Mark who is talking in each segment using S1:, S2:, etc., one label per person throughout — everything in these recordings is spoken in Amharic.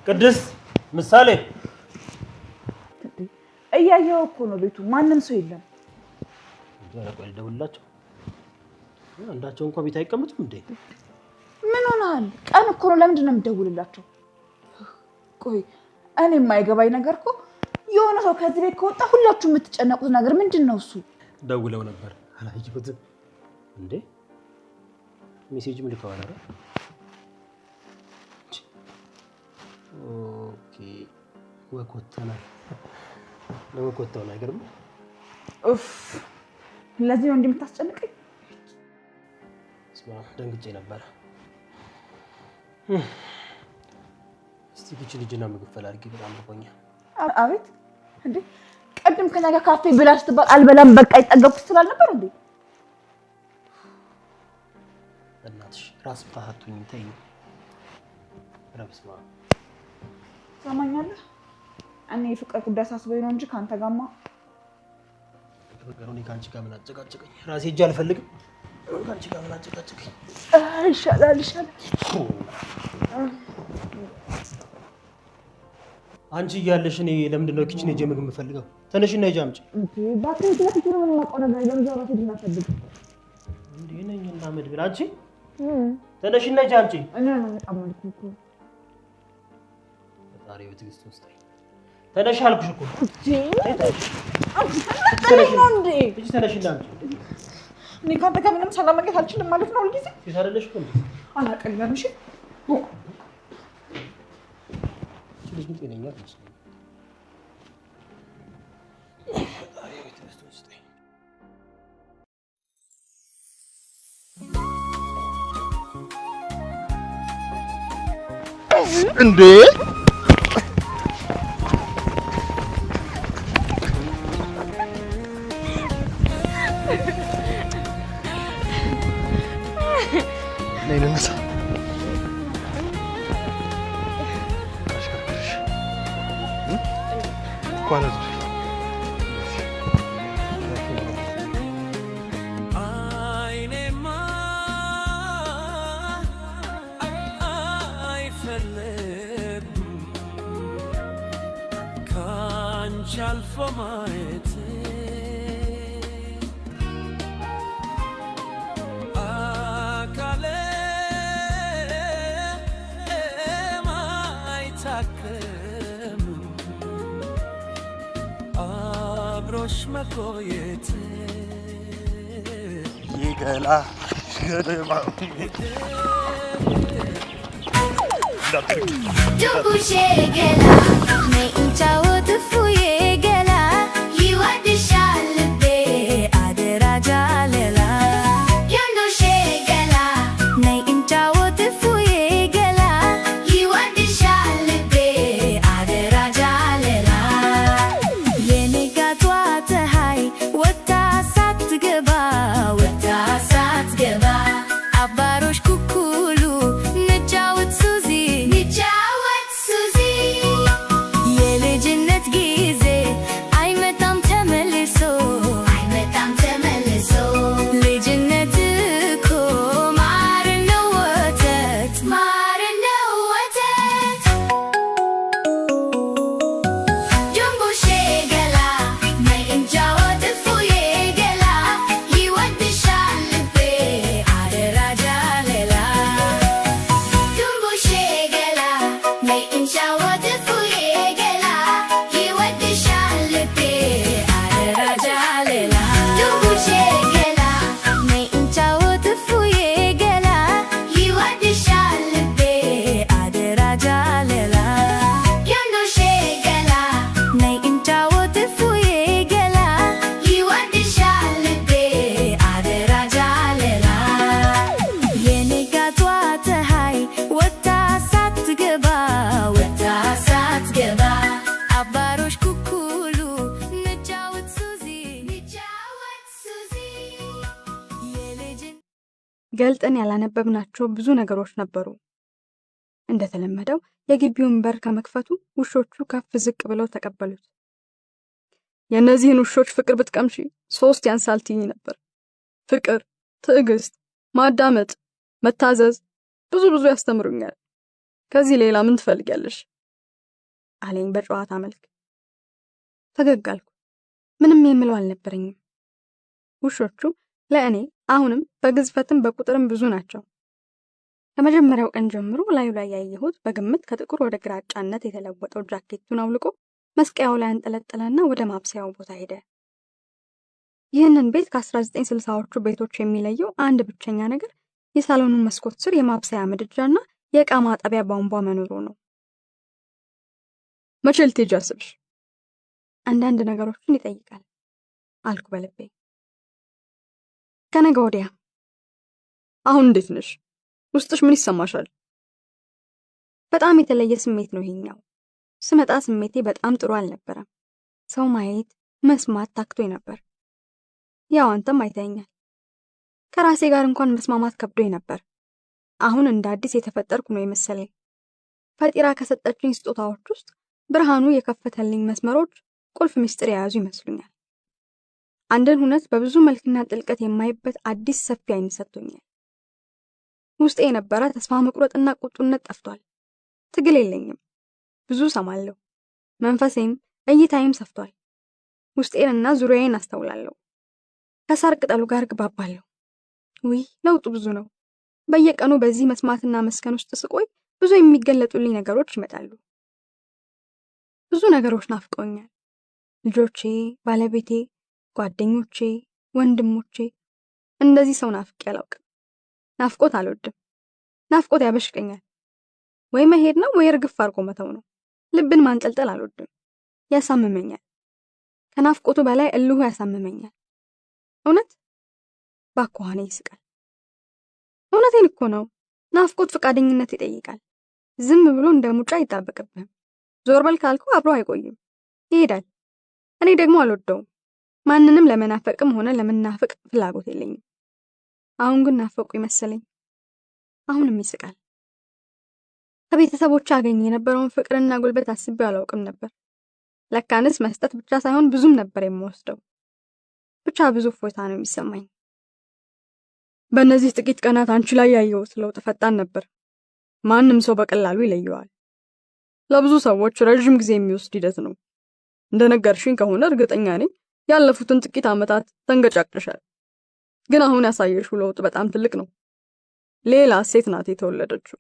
S1: ቅድስት ምሳሌ
S2: እያየው እኮ ነው ቤቱ ማንንም ሰው የለም።
S1: ቆይ ልደውልላቸው። አንዳቸው እንኳን ቤት አይቀመጡም እንዴ?
S2: ምን ሆነሃል? ቀን እኮ ነው ለምንድን ነው የምደውልላቸው? ቆይ እኔ የማይገባኝ ነገር እኮ የሆነ ሰው ከዚህ ቤት ከወጣ ሁላችሁ የምትጨነቁት ነገር ምንድነው እሱ?
S1: ደውለው ነበር አላየሁትም እንዴ? ሜሴጅ ልከዋል አይደል? ኦኬ ወኮተናል ለወኮተው ነገርም
S2: ኡፍ ለዚህ ነው እንደምታስጨንቀኝ።
S1: ስማ ደንግጬ ነበር። እስቲ ግጭ ልጅና ምግብ ፈላልጊ በጣም ልቆኛ።
S2: አቤት እንዴ ቀድም ከነጋ ካፌ ብላሽ ትባል አልበላም በቃ ይጠገብኩ ስላል ነበር እንዴ?
S1: እናትሽ ራስ ታሃቱኝ ተይ። ረብስማ
S2: ሰማኛለህ። እኔ ፍቅር ጉዳይ ሳስበኝ ነው እንጂ ካንተ ጋማ
S1: ፍቅር ነው። ካንቺ ጋር ምን አጨቃጨቀኝ? ራሴ እጅ አልፈልግም። ካንቺ ጋር ምን አጨቃጨቀኝ?
S2: ይሻላል።
S1: አንቺ እያለሽ እኔ ለምንድን ነው ኪችን ሄጄ ምግብ የምፈልገው? ተነሽና ሂጂ አምጪ።
S2: ባትሪ ትለጥቶ ነው የማውቀው ነገር ለምን ዛሬ ትድናፈልግ
S1: እንዴ? ነኝና መድብል አንቺ ተነሽና ሂጂ አምጪ።
S2: እኔ ነው የማመልኩ እኮ
S1: ዛሬ በትዕግስት ውስጥ ተነሽ አልኩሽ እኮ። ተነሽና አምጪ።
S2: እኔ ካንተ ጋር ምንም ሰላም ማግኘት አልችልም ማለት ነው ሁልጊዜ?
S1: ይሳረለሽ እኮ
S2: አላቀልም። እሺ
S1: ልጅ ጤነኛ አይመስልም።
S3: እንዴ ነይነሳ ኳላ
S4: መቆየት
S3: ይገላ ገደማ
S5: ዱቡሼ ገላ ነይ እንጫወት እፉዬ ገላ ይወድሻል ልቤ አደራ ጃለላ ዮንዶሼ ገላ ነይ እንጫወት እፉዬ ገላ ይወድሻል ልቤ አደራ ጃለላ የነጋቷ ፀሐይ ወጣ ሳትገባ አባሮሽ ኩኩሉ ንጫወት ሱዚ የልጅነት ጊዜ አይመጣም ተመልሶ ልጅነት እኮ ማር ነው ወተት ዱቡሼ ገላ ነይ እንጫወት እፉዬ ገላ ይወድሻል ልቤ አደራ ጃለላ ዱቡሼ ገላ ነይ እንጫወት እፉዬ ገላ ይወድሻል ልቤ አደራ ጃለላ ዱቡሼ ገላ ነይ እንጫወት እፉዬ ገላ ይወድሻል ልቤ አደራ ጃለላ ዮንዶሼ ገላ ነይ እንጫወት እፉዬ ገላ ይወድሻል ልቤ አደራ ጃለላ የነጋቷ ፀሐይ ወጣ ሳትገባ አባሮሽ ኩኩሉ ንጫወት ሱዚ የልጅን
S6: ገልጠን ያላነበብናቸው ብዙ ነገሮች ነበሩ። እንደተለመደው የግቢውን በር ከመክፈቱ ውሾቹ ከፍ ዝቅ ብለው ተቀበሉት። የእነዚህን ውሾች ፍቅር ብትቀምሺ 3 ያንሳል ትይኝ ነበር። ፍቅር፣ ትዕግስት፣ ማዳመጥ፣ መታዘዝ ብዙ ያስተምሩኛል። ከዚህ ሌላ ምን ትፈልጊያለሽ? አለኝ በጨዋታ መልክ። ፈገግ አልኩ። ምንም የምለው አልነበረኝም። ውሾቹ ለእኔ አሁንም በግዝፈትም በቁጥርም ብዙ ናቸው። ከመጀመሪያው ቀን ጀምሮ ላዩ ላይ ያየሁት በግምት ከጥቁር ወደ ግራጫነት የተለወጠው ጃኬቱን አውልቆ መስቀያው ላይ አንጠለጠለና ወደ ማብሰያው ቦታ ሄደ። ይህንን ቤት ከ1960ዎቹ ቤቶች የሚለየው አንድ ብቸኛ ነገር የሳሎኑን መስኮት ስር የማብሰያ ምድጃና የዕቃ ማጠቢያ ቧንቧ መኖሩ ነው። መቼ ልትሄጂ አስብሽ? አንዳንድ ነገሮችን ይጠይቃል አልኩ በልቤ። ከነገ ወዲያ። አሁን እንዴት ነሽ? ውስጥሽ ምን ይሰማሻል? በጣም የተለየ ስሜት ነው ይሄኛው። ስመጣ ስሜቴ በጣም ጥሩ አልነበረም። ሰው ማየት መስማት ታክቶኝ ነበር። ያው አንተም አይተኛል። ከራሴ ጋር እንኳን መስማማት ከብዶኝ ነበር። አሁን እንደ አዲስ የተፈጠርኩ ነው የመሰለኝ። ፈጢራ ከሰጠችኝ ስጦታዎች ውስጥ ብርሃኑ የከፈተልኝ መስመሮች ቁልፍ ምስጢር የያዙ ይመስሉኛል። አንድን ሁነት በብዙ መልክና ጥልቀት የማይበት አዲስ ሰፊ አይን ሰጥቶኛል። ውስጤ የነበረ ተስፋ መቁረጥና ቁጡነት ጠፍቷል። ትግል የለኝም። ብዙ ሰማለሁ። መንፈሴም እይታይም ሰፍቷል። ውስጤንና ዙሪያዬን አስተውላለሁ። ከሳር ቅጠሉ ጋር ግባባለሁ። ውይ ለውጡ ብዙ ነው። በየቀኑ በዚህ መስማትና መስከን ውስጥ ስቆይ ብዙ የሚገለጡልኝ ነገሮች ይመጣሉ። ብዙ ነገሮች ናፍቀውኛል። ልጆቼ፣ ባለቤቴ፣ ጓደኞቼ፣ ወንድሞቼ። እንደዚህ ሰው ናፍቄ አላውቅም። ናፍቆት አልወድም። ናፍቆት ያበሽቀኛል። ወይ መሄድ ነው ወይ እርግፍ አድርጎ መተው ነው። ልብን ማንጠልጠል አልወድም። ያሳምመኛል። ከናፍቆቱ በላይ እልሁ ያሳምመኛል። እውነት ባኳኔ ይስቃል። እውነቴን እኮ ነው። ናፍቆት ፈቃደኝነት ይጠይቃል። ዝም ብሎ እንደ ሙጫ አይጣበቅብህም። ዞር በል ካልኩ አብሮ አይቆይም፣ ይሄዳል። እኔ ደግሞ አልወደውም። ማንንም ለመናፈቅም ሆነ ለመናፈቅ ፍላጎት የለኝም። አሁን ግን ናፈቁ ይመስለኝ። አሁንም ይስቃል። ከቤተሰቦች አገኘ የነበረውን ፍቅርና ጉልበት አስቤው አላውቅም ነበር። ለካንስ መስጠት ብቻ ሳይሆን ብዙም ነበር የምወስደው። ብቻ ብዙ እፎይታ ነው የሚሰማኝ። በእነዚህ ጥቂት ቀናት አንቺ ላይ ያየሁት ለውጥ ፈጣን ነበር። ማንም ሰው በቀላሉ ይለየዋል። ለብዙ ሰዎች ረጅም ጊዜ የሚወስድ ሂደት ነው። እንደነገርሽኝ ከሆነ እርግጠኛ ነኝ ያለፉትን ጥቂት ዓመታት ተንገጫቅሻል። ግን አሁን ያሳየሽው ለውጥ በጣም ትልቅ ነው። ሌላ ሴት ናት የተወለደችው።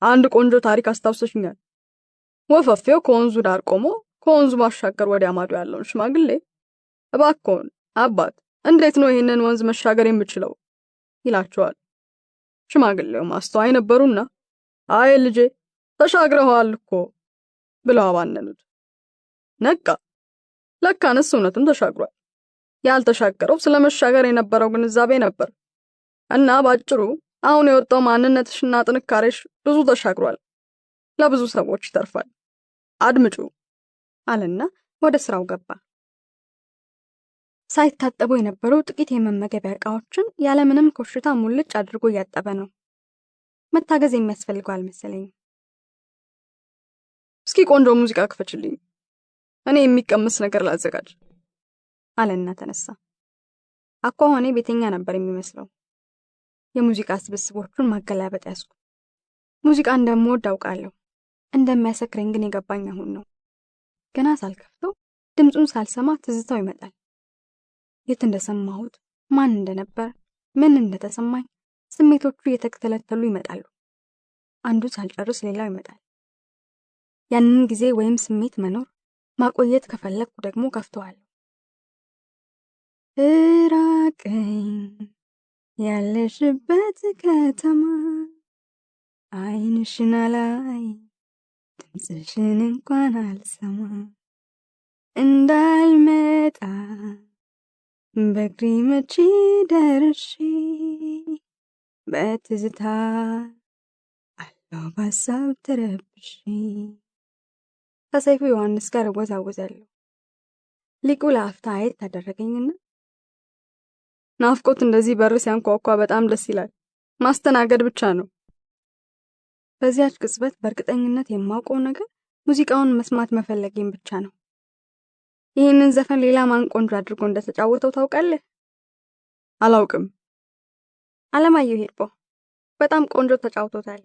S6: አንድ ቆንጆ ታሪክ አስታውሰሽኛል። ወፈፌው ከወንዙ ዳር ቆሞ ከወንዙ ባሻገር ወዲያ ማዶ ያለውን ሽማግሌ እባክዎን አባት እንዴት ነው ይሄንን ወንዝ መሻገር የምችለው ይላቸዋል። ሽማግሌው ማስተዋይ ነበሩና አይ ልጄ ተሻግረዋል እኮ ብለው አባነኑት። ነቃ። ለካንስ እውነትም ተሻግሯል። ያልተሻገረው ስለመሻገር የነበረው ግንዛቤ ነበር። እና ባጭሩ አሁን የወጣው ማንነትሽና ጥንካሬሽ ብዙ ተሻግሯል። ለብዙ ሰዎች ይተርፋል። አድምጩ አለና ወደ ስራው ገባ። ሳይታጠቡ የነበሩ ጥቂት የመመገቢያ ዕቃዎችን ያለምንም ኮሽታ ሙልጭ አድርጎ እያጠበ ነው። መታገዝ የሚያስፈልገው አልመሰለኝም። እስኪ ቆንጆ ሙዚቃ ክፈችልኝ፣ እኔ የሚቀመስ ነገር ላዘጋጅ አለና ተነሳ። አኳኋኔ ቤተኛ ነበር የሚመስለው። የሙዚቃ ስብስቦቹን ማገላበጥ ያዝኩ። ሙዚቃ እንደምወድ አውቃለሁ። እንደሚያሰክረኝ ግን የገባኝ አሁን ነው። ገና ሳልከፍተው ድምፁን ሳልሰማ ትዝታው ይመጣል። የት እንደሰማሁት፣ ማን እንደነበር፣ ምን እንደተሰማኝ ስሜቶቹ እየተከተለተሉ ይመጣሉ። አንዱ ሳልጨርስ ሌላው ይመጣል። ያንን ጊዜ ወይም ስሜት መኖር ማቆየት ከፈለግኩ ደግሞ ከፍተዋለሁ። እራቀኝ ያለሽበት ከተማ አይንሽን አላይ ድምፅሽን እንኳን አልሰማ እንዳልመጣ በእግሬ መቼ ደርሼ በትዝታ አለው በሀሳብ ተረብሼ ከሰይፉ ዮሐንስ ጋር እወዛወዛለሁ። ሊቁ ለአፍታ አየት ታደረገኝና ናፍቆት እንደዚህ በር ሲያንኳኳ በጣም ደስ ይላል። ማስተናገድ ብቻ ነው። በዚያች ቅጽበት በእርግጠኝነት የማውቀው ነገር ሙዚቃውን መስማት መፈለጌን ብቻ ነው። ይህንን ዘፈን ሌላ ማን ቆንጆ አድርጎ እንደተጫወተው ታውቃለህ? አላውቅም። አለማየሁ ሂርጶ በጣም ቆንጆ ተጫውቶታል።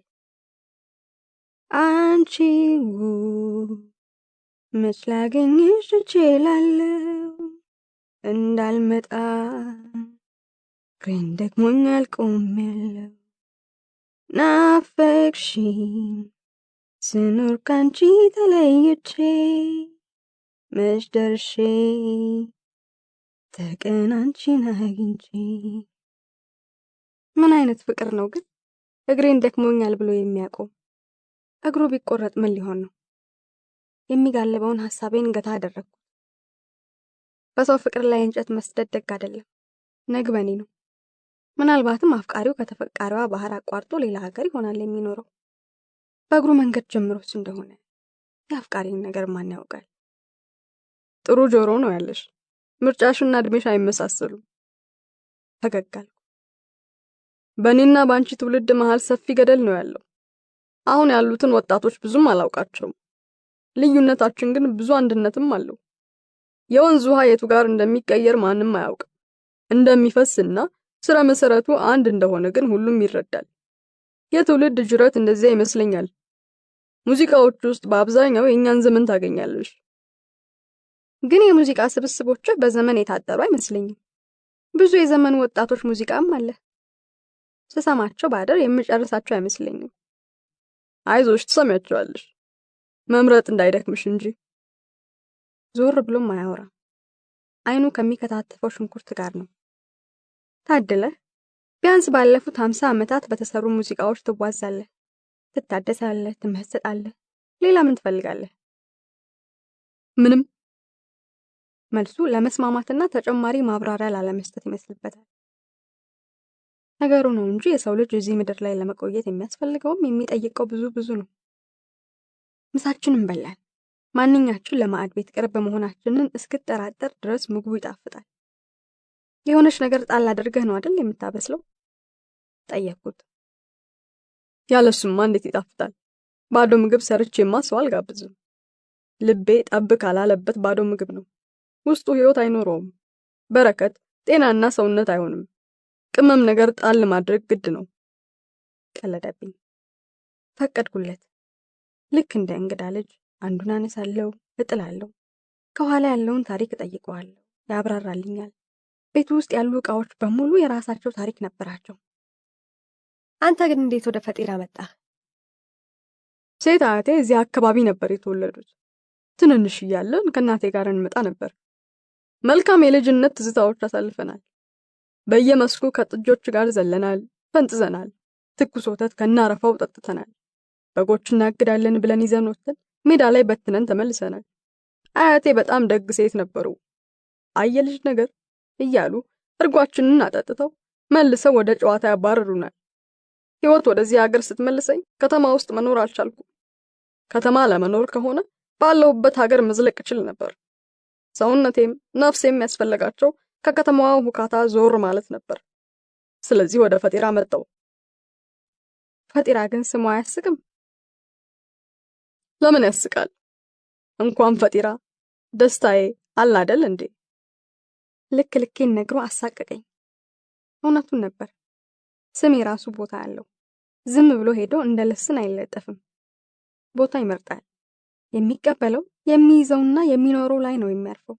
S6: አንቺ መች ላገኝሽ እችላለሁ እንዳልመጣ ግን ደክሞኛል ቆሜያለሁ ናፈቅሽኝ ስኖር ካንቺ ተለይቼ መች ደርሼ ተቀን አንቺን አግኝቼ። ምን አይነት ፍቅር ነው ግን እግሬን ደክሞኛል ብሎ የሚያቆም? እግሩ ቢቆረጥ ምን ሊሆን ነው? የሚጋልበውን ሐሳቤን ገታ አደረግኩ። በሰው ፍቅር ላይ እንጨት መስደድ ደግ አይደለም፣ ነግበኔ ነው። ምናልባትም አፍቃሪው ከተፈቃሪዋ ባህር አቋርጦ ሌላ ሀገር ይሆናል የሚኖረው። በእግሩ መንገድ ጀምሮስ እንደሆነ የአፍቃሪን ነገር ማን ያውቃል? ጥሩ ጆሮ ነው ያለሽ። ምርጫሽና እድሜሽ አይመሳሰሉም። ፈገግ አልኩ። በእኔና በአንቺ ትውልድ መሃል ሰፊ ገደል ነው ያለው። አሁን ያሉትን ወጣቶች ብዙም አላውቃቸውም። ልዩነታችን ግን ብዙ አንድነትም አለው። የወንዝ ውሃ የቱ ጋር እንደሚቀየር ማንም አያውቅም። እንደሚፈስና ስረ መሰረቱ አንድ እንደሆነ ግን ሁሉም ይረዳል። የትውልድ ጅረት እንደዚያ ይመስለኛል። ሙዚቃዎች ውስጥ በአብዛኛው የኛን ዘመን ታገኛለሽ። ግን የሙዚቃ ስብስቦች በዘመን የታጠሩ አይመስለኝም። ብዙ የዘመን ወጣቶች ሙዚቃም አለ። ስሰማቸው ባደር የምጨርሳቸው አይመስለኝም። አይዞሽ ትሰሚያቸዋለሽ፣ መምረጥ እንዳይደክምሽ እንጂ። ዞር ብሎም አያወራም። አይኑ ከሚከታተፈው ሽንኩርት ጋር ነው። ታደለ ቢያንስ ባለፉት 50 ዓመታት በተሰሩ ሙዚቃዎች ትዋዛለህ፣ ትታደሳለህ፣ ትመሰጣለህ። ሌላ ምን ትፈልጋለህ? ምንም። መልሱ ለመስማማትና ተጨማሪ ማብራሪያ ላለመስጠት ይመስልበታል። ነገሩ ነው እንጂ የሰው ልጅ እዚህ ምድር ላይ ለመቆየት የሚያስፈልገውም የሚጠይቀው ብዙ ነው። ምሳችንን በላን። ማንኛችን ለማዕድ ቤት ቅርብ መሆናችንን እስክጠራጠር ድረስ ምግቡ ይጣፍጣል። የሆነች ነገር ጣል አድርገህ ነው አይደል የምታበስለው? ጠየቅኩት። ያለሱማ እንዴት ይጣፍጣል? ባዶ ምግብ ሰርቼማ ሰው አልጋብዝም። ልቤ ጠብ ካላለበት ባዶ ምግብ ነው። ውስጡ ህይወት አይኖረውም። በረከት፣ ጤናና ሰውነት አይሆንም። ቅመም ነገር ጣል ማድረግ ግድ ነው። ቀለደብኝ። ፈቀድኩለት። ልክ እንደ እንግዳ ልጅ አንዱን አነሳለሁ፣ እጥላለሁ። ከኋላ ያለውን ታሪክ እጠይቀዋለሁ፣ ያብራራልኛል። ቤቱ ውስጥ ያሉ ዕቃዎች በሙሉ የራሳቸው ታሪክ ነበራቸው።
S4: አንተ ግን እንዴት ወደ ፈጢራ መጣህ?
S6: ሴት አያቴ እዚህ አካባቢ ነበር የተወለዱት። ትንንሽ እያለን ከእናቴ ጋር እንመጣ ነበር። መልካም የልጅነት ትዝታዎች አሳልፈናል። በየመስኩ ከጥጆች ጋር ዘለናል፣ ፈንጥዘናል። ትኩስ ወተት ከናረፋው ጠጥተናል። በጎች እናግዳለን ብለን ይዘን ወጥተን ሜዳ ላይ በትነን ተመልሰናል። አያቴ በጣም ደግ ሴት ነበሩ። አየልጅ ነገር እያሉ እርጓችንን አጠጥተው መልሰው ወደ ጨዋታ ያባረሩናል። ህይወት ወደዚህ ሀገር ስትመልሰኝ ከተማ ውስጥ መኖር አልቻልኩም። ከተማ ለመኖር ከሆነ ባለሁበት ሀገር መዝለቅ እችል ነበር። ሰውነቴም ነፍሴም ያስፈልጋቸው ከከተማዋ ሁካታ ዞር ማለት ነበር። ስለዚህ ወደ ፈጢራ መጣሁ። ፈጢራ ግን ስሙ አያስቅም? ለምን ያስቃል? እንኳን ፈጢራ ደስታዬ አላደል እንዴ? ልኬን ነግሮ አሳቀቀኝ። እውነቱን ነበር። ስም የራሱ ቦታ አለው። ዝም ብሎ ሄዶ እንደ ልስን አይለጠፍም። ቦታ ይመርጣል። የሚቀበለው የሚይዘውና የሚኖረው ላይ ነው የሚያርፈው።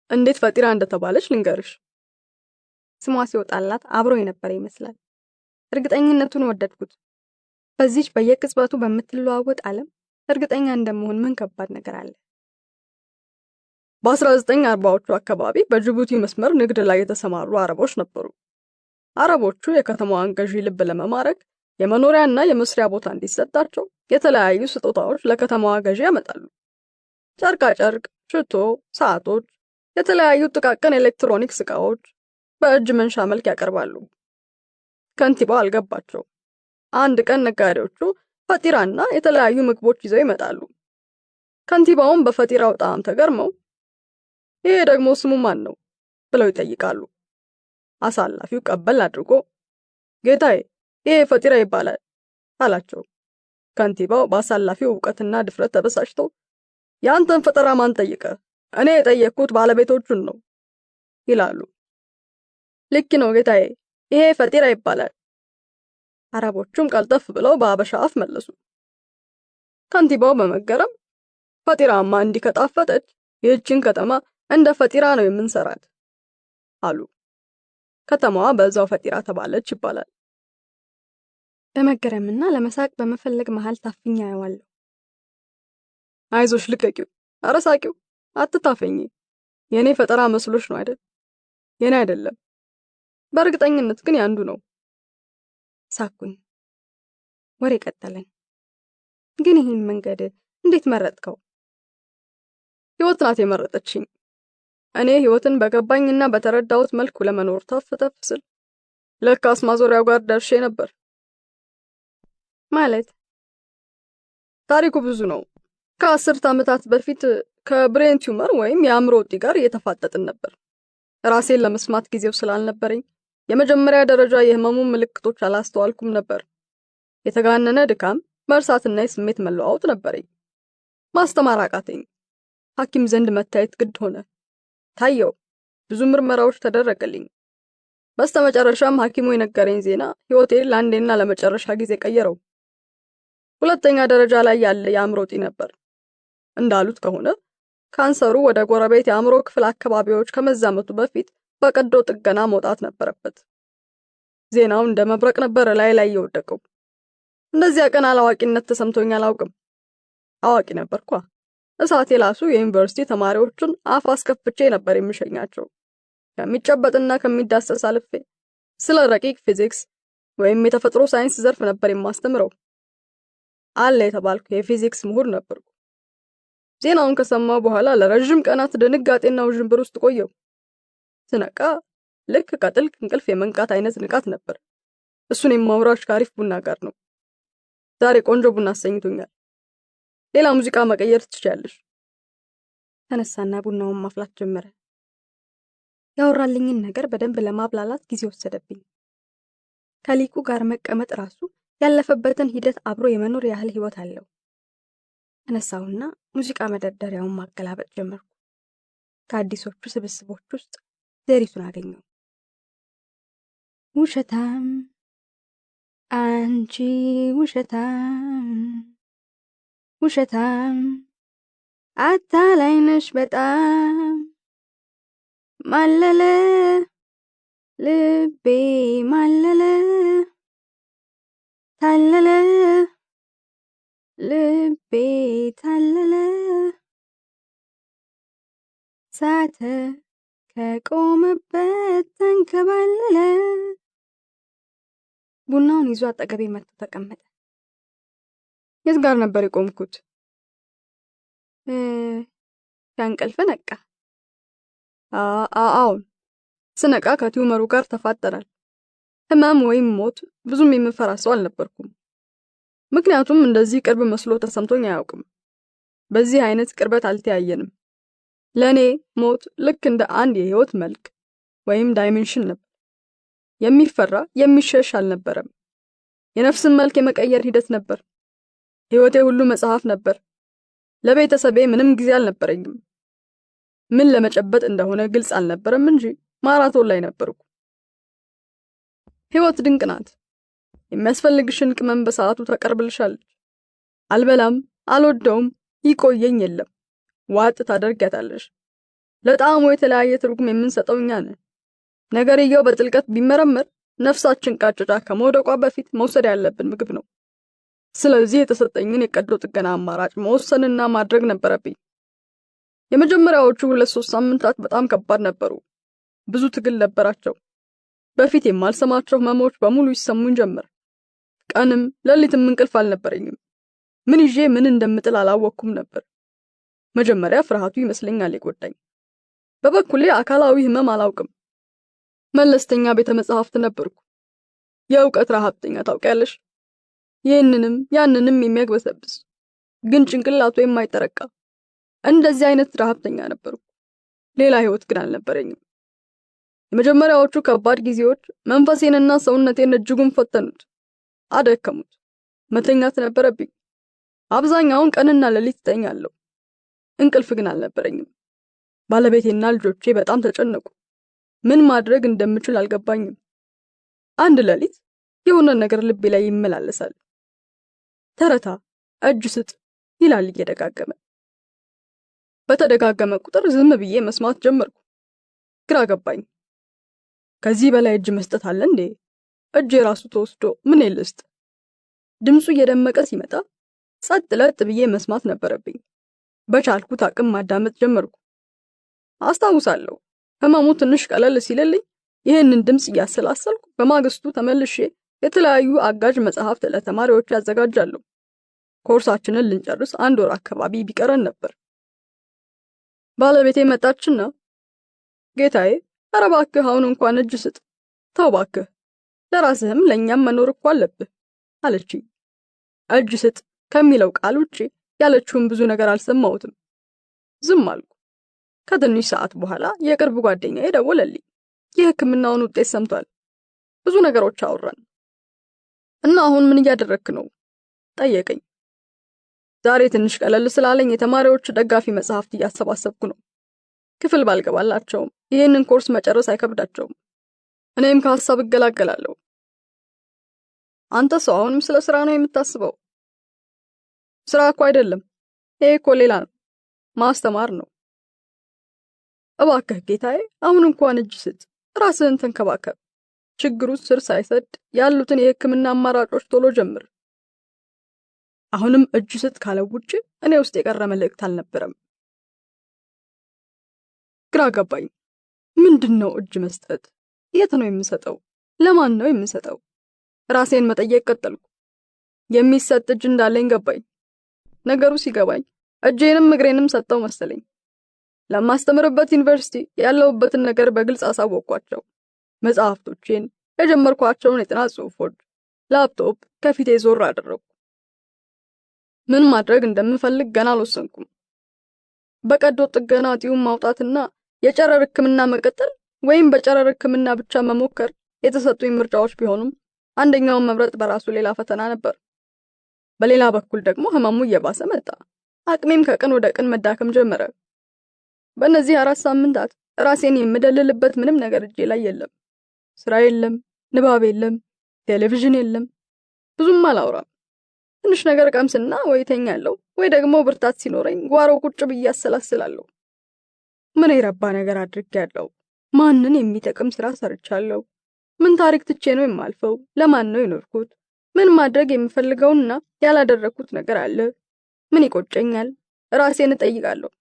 S6: እንዴት ፈጢራ እንደተባለች ልንገርሽ። ስሟ ሲወጣላት አብሮ የነበረ ይመስላል። እርግጠኝነቱን ወደድኩት። በዚች በየቅጽበቱ በምትለዋወጥ ዓለም እርግጠኛ እንደመሆን ምን ከባድ ነገር አለ? በ1940ዎቹ አካባቢ በጅቡቲ መስመር ንግድ ላይ የተሰማሩ አረቦች ነበሩ። አረቦቹ የከተማዋን ገዢ ልብ ለመማረክ የመኖሪያና የመስሪያ ቦታ እንዲሰጣቸው የተለያዩ ስጦታዎች ለከተማዋ ገዢ ያመጣሉ። ጨርቃ ጨርቅ፣ ሽቶ፣ ሰዓቶች፣ የተለያዩ ጥቃቅን ኤሌክትሮኒክስ ዕቃዎች በእጅ መንሻ መልክ ያቀርባሉ። ከንቲባው አልገባቸው። አንድ ቀን ነጋዴዎቹ ፈጢራና የተለያዩ ምግቦች ይዘው ይመጣሉ። ከንቲባውም በፈጢራው ጣዕም ተገርመው ይሄ ደግሞ ስሙ ማን ነው ብለው ይጠይቃሉ። አሳላፊው ቀበል አድርጎ ጌታዬ ይሄ ፈጢራ ይባላል አላቸው። ከንቲባው በአሳላፊው ዕውቀትና ድፍረት ተበሳጭቶ ያንተን ፈጠራ ማን ጠይቀ? እኔ የጠየቅኩት ባለቤቶቹን ነው ይላሉ። ልክ ነው ጌታዬ፣ ይሄ ፈጢራ ይባላል አረቦቹም ቀልጠፍ ብለው በአበሻ አፍ መለሱ። ከንቲባው በመገረም ፈጢራማ እንዲህ ከጣፈጠች ይህችን ከተማ እንደ ፈጢራ ነው የምንሰራት አሉ። ከተማዋ በዛው ፈጢራ ተባለች ይባላል። በመገረምና ለመሳቅ በመፈለግ መሃል ታፍኛ ያዋለሁ። አይዞሽ ልቀቂው፣ ኧረ ሳቂው፣ አትታፈኝ። የኔ ፈጠራ መስሎሽ ነው አይደል? የኔ አይደለም። በእርግጠኝነት ግን ያንዱ ነው። ሳኩኝ። ወሬ ቀጠለን። ግን ይህን መንገድ እንዴት መረጥከው? ህይወት ናት የመረጠችኝ። እኔ ህይወትን በገባኝና በተረዳሁት መልኩ ለመኖር ተፍ ስል ለካስ ማዞሪያው ጋር ደርሼ ነበር። ማለት ታሪኩ ብዙ ነው። ከ10 ዓመታት በፊት ከብሬን ቲዩመር ወይም የአእምሮ እጢ ጋር እየተፋጠጥን ነበር። ራሴን ለመስማት ጊዜው ስላልነበረኝ የመጀመሪያ ደረጃ የህመሙን ምልክቶች አላስተዋልኩም ነበር። የተጋነነ ድካም፣ መርሳትና የስሜት መለዋወጥ ነበረኝ። ማስተማር አቃተኝ። ሐኪም ዘንድ መታየት ግድ ሆነ። ታየው። ብዙ ምርመራዎች ተደረገልኝ። በስተመጨረሻም ሐኪሙ የነገረኝ ዜና ህይወቴን ለአንዴና ለመጨረሻ ጊዜ ቀየረው። 2ኛ ደረጃ ላይ ያለ የአእምሮ እጢ ነበር። እንዳሉት ከሆነ ካንሰሩ ወደ ጎረቤት የአእምሮ ክፍል አካባቢዎች ከመዛመቱ በፊት በቀዶ ጥገና መውጣት ነበረበት። ዜናው እንደ መብረቅ ነበር ላይ የወደቀው። እንደዚያ ቀን አላዋቂነት ተሰምቶኝ አላውቅም። አዋቂ ነበርኳ። እሳት የላሱ የዩኒቨርሲቲ ተማሪዎችን አፍ አስከፍቼ ነበር የምሸኛቸው። ከሚጨበጥና ከሚዳሰስ አልፌ ስለ ረቂቅ ፊዚክስ ወይም የተፈጥሮ ሳይንስ ዘርፍ ነበር የማስተምረው። አለ የተባልኩ የፊዚክስ ምሁር ነበርኩ። ዜናውን ከሰማሁ በኋላ ለረጅም ቀናት ድንጋጤና ውዥንብር ውስጥ ቆየው። ስነቃ ልክ ከጥልቅ እንቅልፍ የመንቃት አይነት ንቃት ነበር። እሱን የማውራሽ ከአሪፍ ቡና ጋር ነው። ዛሬ ቆንጆ ቡና አሰኝቶኛል። ሌላ ሙዚቃ መቀየር ትችያለሽ። ተነሳና ቡናውን ማፍላት ጀመረ። ያወራልኝን ነገር በደንብ ለማብላላት ጊዜ ወሰደብኝ። ከሊቁ ጋር መቀመጥ ራሱ ያለፈበትን ሂደት አብሮ የመኖር ያህል ህይወት አለው። ተነሳውና ሙዚቃ መደርደሪያውን ማገላበጥ ጀመርኩ። ከአዲሶቹ ስብስቦች ውስጥ ዘሪቱን አገኘው። ውሸታም አንቺ ውሸታም ውሸታም አታላይ ነሽ በጣም ማለለ ልቤ ማለለ ታለለ ልቤ ታለለ ሳተ ከቆመበት ተንከባለለ። ቡናውን ይዞ አጠገቤ መጥቶ ተቀመጠ። የት ጋር ነበር የቆምኩት? ከእንቅልፍ ነቃ። አዎን፣ ስነቃ ከቲዩመሩ ጋር ተፋጠናል። ህመም ወይም ሞት ብዙም የምፈራ ሰው አልነበርኩም። ምክንያቱም እንደዚህ ቅርብ መስሎ ተሰምቶኝ አያውቅም። በዚህ አይነት ቅርበት አልተያየንም። ለኔ ሞት ልክ እንደ አንድ የህይወት መልክ ወይም ዳይሜንሽን ነበር። የሚፈራ የሚሸሽ አልነበረም። የነፍስን መልክ የመቀየር ሂደት ነበር። ህይወቴ ሁሉ መጽሐፍ ነበር። ለቤተሰቤ ምንም ጊዜ አልነበረኝም። ምን ለመጨበጥ እንደሆነ ግልጽ አልነበረም እንጂ ማራቶን ላይ ነበርኩ። ህይወት ድንቅ ናት። የሚያስፈልግሽን ቅመም በሰዓቱ ተቀርብልሻለች። አልበላም፣ አልወደውም፣ ይቆየኝ የለም። ዋጥ ታደርጊያታለሽ። ለጣዕሙ የተለያየ ትርጉም የምንሰጠው እኛ ነን። ነገርየው በጥልቀት ቢመረመር ነፍሳችን ቃጭጫ ከመውደቋ በፊት መውሰድ ያለብን ምግብ ነው። ስለዚህ የተሰጠኝን የቀዶ ጥገና አማራጭ መወሰንና ማድረግ ነበረብኝ። የመጀመሪያዎቹ 2-3 ሳምንታት በጣም ከባድ ነበሩ። ብዙ ትግል ነበራቸው። በፊት የማልሰማቸው ህመሞች በሙሉ ይሰሙኝ ጀመር። ቀንም ሌሊትም እንቅልፍ አልነበረኝም። ምን ይዤ ምን እንደምጥል አላወቅኩም ነበር። መጀመሪያ ፍርሃቱ ይመስለኛል የጎዳኝ። በበኩሌ አካላዊ ህመም አላውቅም። መለስተኛ ቤተ መጻሕፍት ነበርኩ። የእውቀት ረሃብተኛ ታውቂያለሽ? ይህንንም ያንንም የሚያግበሰብስ ግን ጭንቅላቱ የማይጠረቃ እንደዚህ አይነት ረሃብተኛ ነበርኩ። ሌላ ህይወት ግን አልነበረኝም። የመጀመሪያዎቹ ከባድ ጊዜዎች መንፈሴንና ሰውነቴን እጅጉን ፈተኑት፣ አደከሙት። መተኛት ነበረብኝ። አብዛኛውን ቀንና ሌሊት ተኛለሁ። እንቅልፍ ግን አልነበረኝም። ባለቤቴና ልጆቼ በጣም ተጨነቁ። ምን ማድረግ እንደምችል አልገባኝም። አንድ ሌሊት የሆነ ነገር ልቤ ላይ ይመላለሳል። ተረታ እጅ ስጥ ይላል እየደጋገመ። በተደጋገመ ቁጥር ዝም ብዬ መስማት ጀመርኩ። ግራ ገባኝ። ከዚህ በላይ እጅ መስጠት አለ እንዴ? እጅ የራሱ ተወስዶ ምን ልስጥ? ድምፁ እየደመቀ ሲመጣ ጸጥ ለጥ ብዬ መስማት ነበረብኝ። በቻልኩት አቅም ማዳመጥ ጀመርኩ። አስታውሳለሁ ህመሙ ትንሽ ቀለል ሲልልኝ ይህንን ድምፅ እያሰላሰልኩ በማግስቱ ተመልሼ የተለያዩ አጋዥ መጽሐፍት ለተማሪዎች ያዘጋጃለሁ። ኮርሳችንን ልንጨርስ 1 ወር አካባቢ ቢቀረን ነበር። ባለቤቴ መጣችና ጌታዬ፣ ኧረ እባክህ አሁን እንኳን እጅ ስጥ፣ ተው እባክህ፣ ለራስህም ለእኛም መኖር እኮ አለብህ አለችኝ። እጅ ስጥ ከሚለው ቃል ውጪ ያለችውን ብዙ ነገር አልሰማሁትም። ዝም አልኩ። ከትንሽ ሰዓት በኋላ የቅርብ ጓደኛዬ ደወለልኝ። የሕክምናውን ውጤት ሰምቷል። ብዙ ነገሮች አወራን እና አሁን ምን እያደረክ ነው ጠየቀኝ። ዛሬ ትንሽ ቀለል ስላለኝ የተማሪዎች ደጋፊ መጽሐፍት እያሰባሰብኩ ነው። ክፍል ባልገባላቸውም ይህንን ኮርስ መጨረስ አይከብዳቸውም። እኔም ከሐሳብ እገላገላለሁ። አንተ ሰው አሁንም ስለ ስራ ነው የምታስበው? ስራ እኮ አይደለም፣ ይሄ እኮ ሌላ ነው፣ ማስተማር ነው። እባክህ ጌታዬ፣ አሁን እንኳን እጅ ስጥ፣ ራስህን ተንከባከብ። ችግሩ ስር ሳይሰድ ያሉትን የሕክምና አማራጮች ቶሎ ጀምር። አሁንም እጅ ስጥ ካለው ውጪ እኔ ውስጥ የቀረ መልእክት አልነበረም። ግራ ገባኝ። ምንድነው እጅ መስጠት? የት ነው የምሰጠው? ለማን ነው የምሰጠው? ራሴን መጠየቅ ቀጠልኩ። የሚሰጥ እጅ እንዳለኝ ገባኝ። ነገሩ ሲገባኝ እጄንም እግሬንም ሰጠው መሰለኝ። ለማስተምርበት ዩኒቨርሲቲ ያለውበትን ነገር በግልጽ አሳወቅኳቸው። መጽሐፍቶቼን፣ የጀመርኳቸውን የጥናት ጽሑፎች፣ ላፕቶፕ ከፊቴ ዞር አደረኩ። ምን ማድረግ እንደምፈልግ ገና አልወሰንኩም። በቀዶ ጥገና እጢውን ማውጣትና የጨረር ሕክምና መቀጠል ወይም በጨረር ሕክምና ብቻ መሞከር የተሰጡኝ ምርጫዎች ቢሆኑም አንደኛውን መምረጥ በራሱ ሌላ ፈተና ነበር። በሌላ በኩል ደግሞ ህመሙ እየባሰ መጣ። አቅሜም ከቀን ወደ ቀን መዳከም ጀመረ። በእነዚህ 4 ሳምንታት ራሴን የምደልልበት ምንም ነገር እጄ ላይ የለም። ስራ የለም፣ ንባብ የለም፣ ቴሌቪዥን የለም። ብዙም አላወራም። ትንሽ ነገር ቀምስና ወይ ተኛለሁ ወይ ደግሞ ብርታት ሲኖረኝ ጓሮ ቁጭ ብዬ አሰላስላለሁ። ምን የረባ ነገር አድርጌያለሁ? ማንን የሚጠቅም ስራ ሰርቻለሁ? ምን ታሪክ ትቼ ነው የማልፈው? ለማን ነው የኖርኩት? ምን ማድረግ የምፈልገውና ያላደረኩት ነገር አለ? ምን ይቆጨኛል? ራሴን እጠይቃለሁ።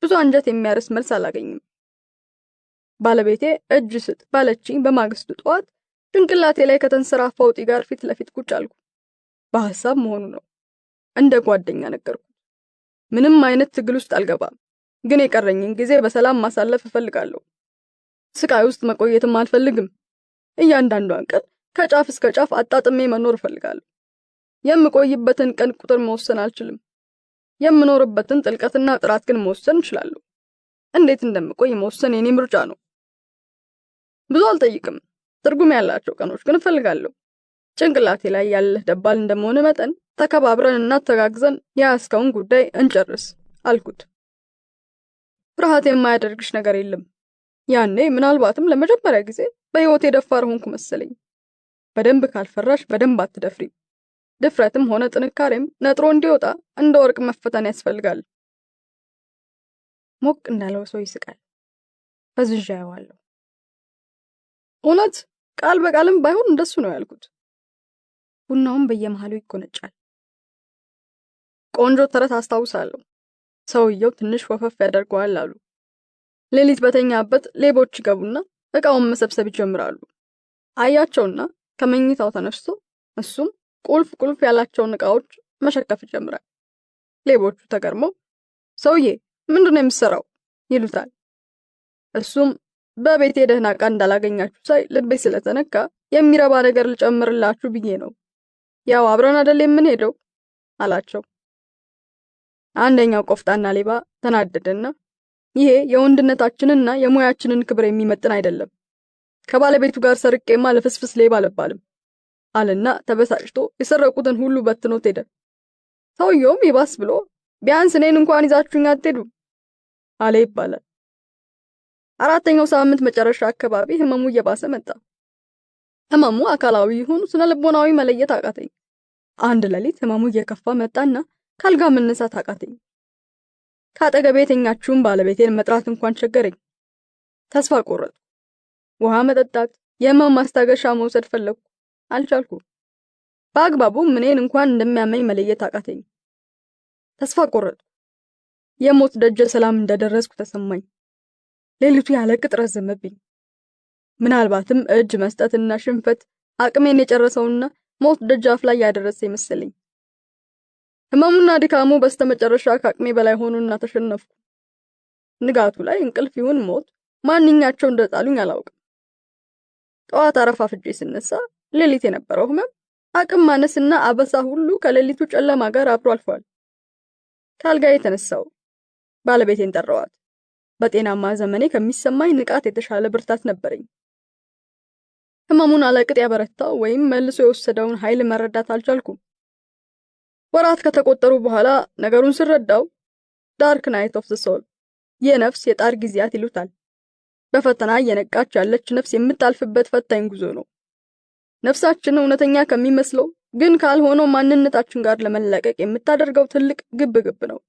S6: ብዙ አንጀት የሚያርስ መልስ አላገኝም። ባለቤቴ እጅ ስጥ ባለችኝ በማግስቱ ጠዋት ጭንቅላቴ ላይ ከተንሰራፋው እጢ ጋር ፊት ለፊት ቁጭ አልኩ። በሐሳብ መሆኑ ነው። እንደ ጓደኛ ነገርኩት። ምንም አይነት ትግል ውስጥ አልገባም፣ ግን የቀረኝን ጊዜ በሰላም ማሳለፍ እፈልጋለሁ። ስቃይ ውስጥ መቆየትም አልፈልግም። እያንዳንዷን ቀን ከጫፍ እስከ ጫፍ አጣጥሜ መኖር እፈልጋለሁ። የምቆይበትን ቀን ቁጥር መወሰን አልችልም። የምኖርበትን ጥልቀትና ጥራት ግን መወሰን እችላለሁ። እንዴት እንደምቆይ መወሰን የኔ ምርጫ ነው። ብዙ አልጠይቅም። ትርጉም ያላቸው ቀኖች ግን እፈልጋለሁ። ጭንቅላቴ ላይ ያለ ደባል እንደመሆነ መጠን ተከባብረንና ተጋግዘን ያስከውን ጉዳይ እንጨርስ አልኩት። ፍርሃት የማያደርግሽ ነገር የለም። ያኔ ምናልባትም ለመጀመሪያ ጊዜ በህይወቴ ደፋር ሆንኩ መሰለኝ። በደንብ ካልፈራሽ በደንብ አትደፍሪ። ድፍረትም ሆነ ጥንካሬም ነጥሮ እንዲወጣ እንደ ወርቅ መፈተን ያስፈልጋል። ሞቅ እንዳለው ሰው ይስቃል። ፈዝዣ ያዋለሁ። እውነት ቃል በቃልም ባይሆን እንደሱ ነው ያልኩት። ቡናውም በየመሃሉ ይቆነጫል። ቆንጆ ተረት አስታውሳለሁ። ሰውየው ትንሽ ወፈፍ ያደርገዋል አሉ። ሌሊት በተኛበት ሌቦች ይገቡና እቃውን መሰብሰብ ይጀምራሉ። አያቸውና ከመኝታው ተነስቶ እሱም ቁልፍ ያላቸውን እቃዎች መሸከፍ ይጀምራል። ሌቦቹ ተገርመው ሰውዬ ምንድነው የምትሰራው ይሉታል። እሱም በቤቴ ደህና ዕቃ እንዳላገኛችሁ ሳይ ልቤ ስለተነካ የሚረባ ነገር ልጨምርላችሁ ብዬ ነው። ያው አብረን አይደል የምንሄደው አላቸው። አንደኛው ቆፍጣና ሌባ ተናደደና ይሄ የወንድነታችንና የሙያችንን ክብር የሚመጥን አይደለም፣ ከባለቤቱ ጋር ሰርቄማ ለፍስፍስ ሌባ አልባልም አለና ተበሳጭቶ የሰረቁትን ሁሉ በትኖት ሄደ። ሰውየውም ይባስ ብሎ ቢያንስ እኔን እንኳን ይዛችሁኝ አትሄዱም አለ ይባላል። 4ኛው ሳምንት መጨረሻ አካባቢ ህመሙ እየባሰ መጣ። ህመሙ አካላዊ ይሁን ስነ ልቦናዊ መለየት አቃተኝ። አንድ ሌሊት ህመሙ እየከፋ መጣና ካልጋ መነሳት አቃተኝ። ካጠገቤ የተኛችውን ባለቤቴን መጥራት እንኳን ቸገረኝ። ተስፋ ቆረጥኩ። ውሃ መጠጣት፣ የህመም ማስታገሻ መውሰድ ፈለግኩ። አልቻልኩም። በአግባቡ ምንን እንኳን እንደሚያመኝ መለየት አቃተኝ። ተስፋ ቆረጥኩ። የሞት ደጀ ሰላም እንደደረስኩ ተሰማኝ። ሌሊቱ ያለ ቅጥ ረዘመብኝ። ምናልባትም እጅ መስጠትና ሽንፈት አቅሜን የጨረሰውና ሞት ደጃፍ ላይ ያደረሰ ይመስለኝ። ህመሙና ድካሙ በስተመጨረሻ ከአቅሜ በላይ ሆኖና ተሸነፍኩ። ንጋቱ ላይ እንቅልፍ ይሁን ሞት ማንኛቸው እንደጣሉኝ አላውቅም። ጠዋት አረፋፍጄ ስነሳ ሌሊት የነበረው ህመም፣ አቅም ማነስና አበሳ ሁሉ ከሌሊቱ ጨለማ ጋር አብሮ አልፏል። ካልጋዬ ተነሳው። ባለቤቴን ጠራዋት። በጤናማ ዘመኔ ከሚሰማኝ ንቃት የተሻለ ብርታት ነበረኝ። ህመሙን አለቅጥ ያበረታው ወይም መልሶ የወሰደውን ኃይል መረዳት አልቻልኩም። ወራት ከተቆጠሩ በኋላ ነገሩን ስረዳው ዳርክ ናይት ኦፍ ዘ ሶል የነፍስ የጣር ጊዜያት ይሉታል። በፈተና እየነቃች ያለች ነፍስ የምታልፍበት ፈታኝ ጉዞ ነው። ነፍሳችን እውነተኛ ከሚመስለው ግን ካልሆነው ማንነታችን ጋር ለመላቀቅ የምታደርገው ትልቅ ግብ ነው።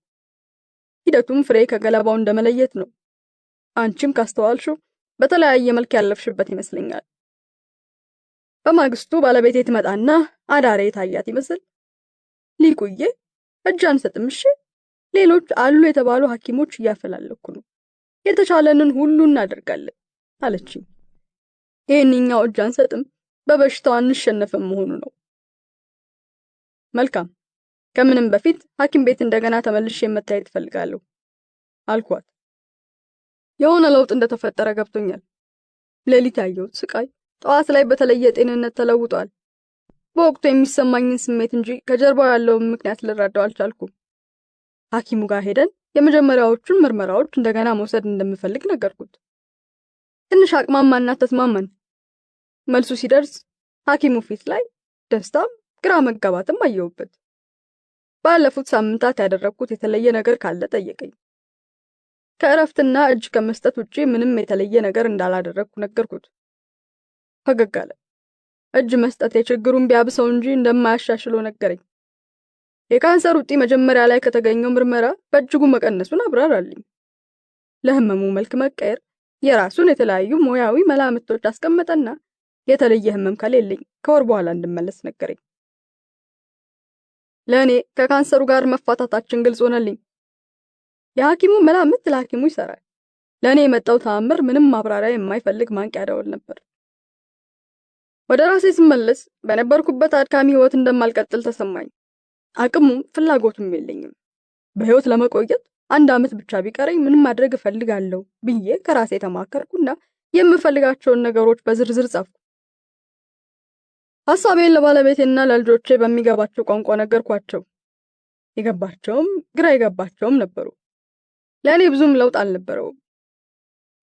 S6: ሂደቱም ፍሬ ከገለባው እንደመለየት ነው። አንቺም ካስተዋልሽው በተለያየ መልክ ያለፍሽበት ይመስለኛል። በማግስቱ ባለቤቴ ትመጣና አዳሬ ታያት ይመስል ሊቁዬ እጅ አንሰጥም እሺ፣ ሌሎች አሉ የተባሉ ሐኪሞች እያፈላለኩ ነው፣ የተቻለንን ሁሉ እናደርጋለን አለችኝ። ይሄንኛው እጅ አንሰጥም በበሽታው አንሸነፍም መሆኑ ነው። መልካም፣ ከምንም በፊት ሐኪም ቤት እንደገና ተመልሼ መታየት ፈልጋለሁ አልኳት። የሆነ ለውጥ እንደተፈጠረ ገብቶኛል። ሌሊት ያየሁት ስቃይ ጠዋት ላይ በተለየ ጤንነት ተለውጧል። በወቅቱ የሚሰማኝን ስሜት እንጂ ከጀርባው ያለውን ምክንያት ልረዳው አልቻልኩም። ሐኪሙ ጋር ሄደን የመጀመሪያዎቹን ምርመራዎች እንደገና መውሰድ እንደምፈልግ ነገርኩት። ትንሽ አቅማማና ተስማማን። መልሱ ሲደርስ ሐኪሙ ፊት ላይ ደስታም ግራ መጋባትም አየሁበት። ባለፉት ሳምንታት ያደረኩት የተለየ ነገር ካለ ጠየቀኝ። ከእረፍትና እጅ ከመስጠት ውጪ ምንም የተለየ ነገር እንዳላደረኩ ነገርኩት። ፈገግ አለ። እጅ መስጠት የችግሩን ቢያብሰው እንጂ እንደማያሻሽለው ነገረኝ። የካንሰር ውጤት መጀመሪያ ላይ ከተገኘው ምርመራ በእጅጉ መቀነሱን አብራራልኝ። ለህመሙ መልክ መቀየር የራሱን የተለያዩ ሙያዊ መላምቶች አስቀመጠና የተለየ ህመም ከሌለኝ ከወር በኋላ እንድመለስ ነገረኝ። ለኔ ከካንሰሩ ጋር መፋታታችን ግልጽ ሆነልኝ። የሐኪሙ መላምት ለሐኪሙ ይሰራል። ለኔ የመጣው ተአምር ምንም ማብራሪያ የማይፈልግ ማንቂያ ደወል ነበር። ወደ ራሴ ስመለስ በነበርኩበት አድካሚ ህይወት እንደማልቀጥል ተሰማኝ። አቅሙም ፍላጎቱም የለኝም። በህይወት ለመቆየት 1 ዓመት ብቻ ቢቀረኝ ምን ማድረግ እፈልጋለሁ ብዬ ከራሴ ተማከርኩና የምፈልጋቸውን ነገሮች በዝርዝር ጻፍኩ። ሐሳቤን ለባለቤቴና ለልጆቼ በሚገባቸው ቋንቋ ነገርኳቸው። የገባቸውም ግራ የገባቸውም ነበሩ። ለኔ ብዙም ለውጥ አልነበረውም።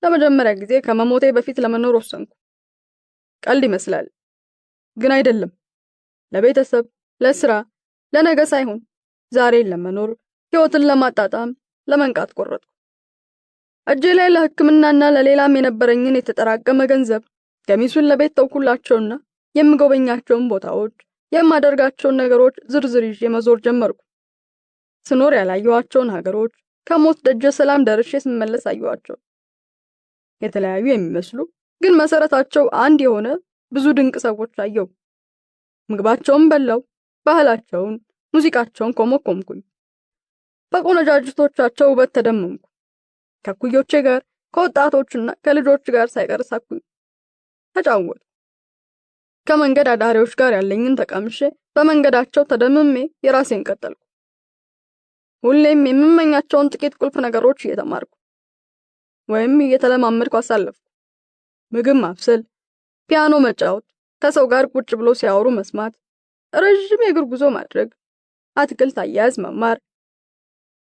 S6: ለመጀመሪያ ጊዜ ከመሞቴ በፊት ለመኖር ወሰንኩ። ቀልድ ይመስላል፣ ግን አይደለም። ለቤተሰብ፣ ለስራ፣ ለነገ ሳይሆን ዛሬን ለመኖር ህይወትን ለማጣጣም ለመንቃት ቆረጥኩ። እጄ ላይ ለሕክምናና ለሌላም የነበረኝን የተጠራቀመ ገንዘብ ገሚሱን ለቤት ተውኩላቸውና የምጎበኛቸውን ቦታዎች፣ የማደርጋቸውን ነገሮች ዝርዝር ይዤ መዞር ጀመርኩ። ስኖር ያላየኋቸውን ሀገሮች ከሞት ደጀ ሰላም ደርሼ ስመለስ አየኋቸው። የተለያዩ የሚመስሉ ግን መሰረታቸው አንድ የሆነ ብዙ ድንቅ ሰዎች አየሁ። ምግባቸውን በላው፣ ባህላቸውን፣ ሙዚቃቸውን ኮመኮምኩኝ። በቆነጃጅቶቻቸው ውበት ተደመምኩ። ከኩዮቼ ጋር ከወጣቶችና ከልጆች ጋር ሳይቀር ሳኩኝ፣ ተጫወቱ። ከመንገድ አዳሪዎች ጋር ያለኝን ተቀምሼ በመንገዳቸው ተደምሜ የራሴን ቀጠልኩ። ሁሌም የምመኛቸውን ጥቂት ቁልፍ ነገሮች እየተማርኩ ወይም እየተለማመድኩ አሳለፍኩ። ምግብ ማብሰል፣ ፒያኖ መጫወት፣ ከሰው ጋር ቁጭ ብሎ ሲያወሩ መስማት፣ ረጅም የእግር ጉዞ ማድረግ፣ አትክልት አያያዝ መማር።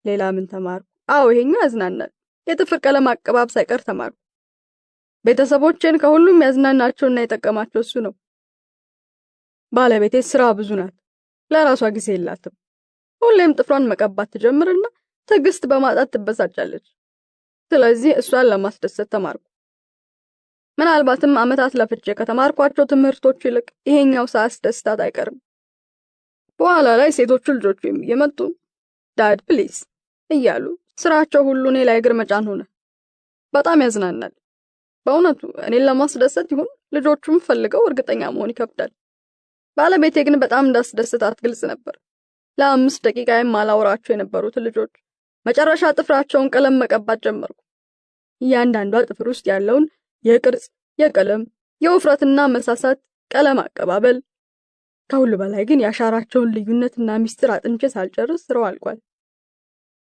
S6: ሌላ ምን ተማርኩ? አዎ ይሄኛው ያዝናናል። የጥፍር ቀለም አቀባብ ሳይቀር ተማርኩ። ቤተሰቦቼን ከሁሉም ያዝናናቸውና የጠቀማቸው እሱ ነው። ባለቤቴ ስራ ብዙ ናት፣ ለራሷ ጊዜ የላትም። ሁሌም ጥፍሯን መቀባት ትጀምርና ትዕግስት በማጣት ትበሳጫለች። ስለዚህ እሷን ለማስደሰት ተማርኩ። ምናልባትም ዓመታት ለፍቼ ከተማርኳቸው ትምህርቶች ይልቅ ይሄኛው ሳያስደስታት አይቀርም። በኋላ ላይ ሴቶቹ ልጆቹ እየመጡ ዳድ ፕሊዝ እያሉ ስራቸው ሁሉ እኔ ላይ እግር መጫን ሆነ። በጣም ያዝናናል። በእውነቱ እኔን ለማስደሰት ይሁን ልጆቹም ፈልገው እርግጠኛ መሆን ይከብዳል። ባለቤቴ ግን በጣም እንዳስደስታት ግልጽ ነበር። ለ5 ደቂቃ የማላወራቸው የነበሩት ልጆች መጨረሻ ጥፍራቸውን ቀለም መቀባት ጀመርኩ። እያንዳንዷ ጥፍር ውስጥ ያለውን የቅርጽ፣ የቀለም፣ የውፍረትና መሳሳት ቀለም አቀባበል፣ ከሁሉ በላይ ግን ያሻራቸውን ልዩነትና ሚስጥር አጥንቼ ሳልጨርስ ስራው አልቋል።